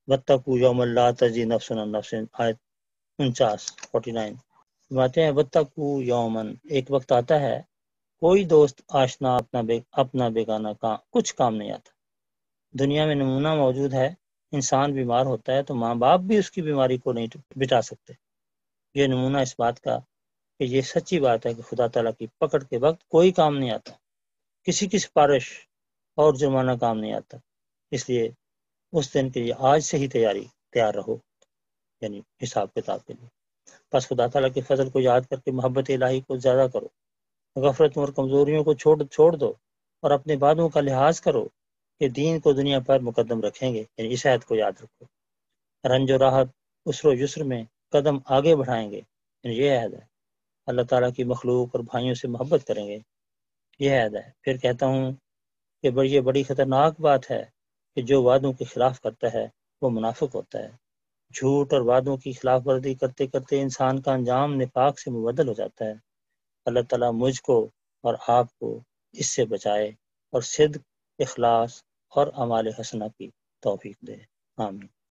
وَاتَّقُوا يَوْمًا لَا تَجْزِي نَفْسٌ عَن نَفْسٍ، آیت 49 فرماتے ہیں وَاتَّقُوا یومن، ایک وقت آتا ہے کوئی دوست آشنا اپنا بیگانہ کچھ کام نہیں آتا۔ دنیا میں نمونہ موجود ہے، انسان بیمار ہوتا ہے تو ماں باپ بھی اس کی بیماری کو نہیں بچا سکتے۔ یہ نمونہ اس بات کا کہ یہ سچی بات ہے کہ خدا تعالیٰ کی پکڑ کے وقت کوئی کام نہیں آتا، کسی کی سفارش اور جرمانہ کام نہیں آتا۔ اس لیے اس دن کے لیے آج سے ہی تیار رہو، یعنی حساب کتاب کے لیے۔ بس خدا تعالیٰ کے فضل کو یاد کر کے محبت الہی کو زیادہ کرو، غفلت اور کمزوریوں کو چھوڑ دو اور اپنے وعدوں کا لحاظ کرو کہ دین کو دنیا پر مقدم رکھیں گے، یعنی اس عہد کو یاد رکھو۔ رنج و راحت، عسر و یسر میں قدم آگے بڑھائیں گے، یعنی یہ عہد ہے۔ اللہ تعالیٰ کی مخلوق اور بھائیوں سے محبت کریں گے، یہ عہد ہے۔ پھر کہتا ہوں کہ یہ بڑی خطرناک بات ہے کہ جو وعدوں کے خلاف کرتا ہے وہ منافق ہوتا ہے۔ جھوٹ اور وعدوں کی خلاف ورزی کرتے کرتے انسان کا انجام نفاق سے مبدل ہو جاتا ہے۔ اللہ تعالیٰ مجھ کو اور آپ کو اس سے بچائے اور صدق، اخلاص اور اعمال حسنہ کی توفیق دے، آمین۔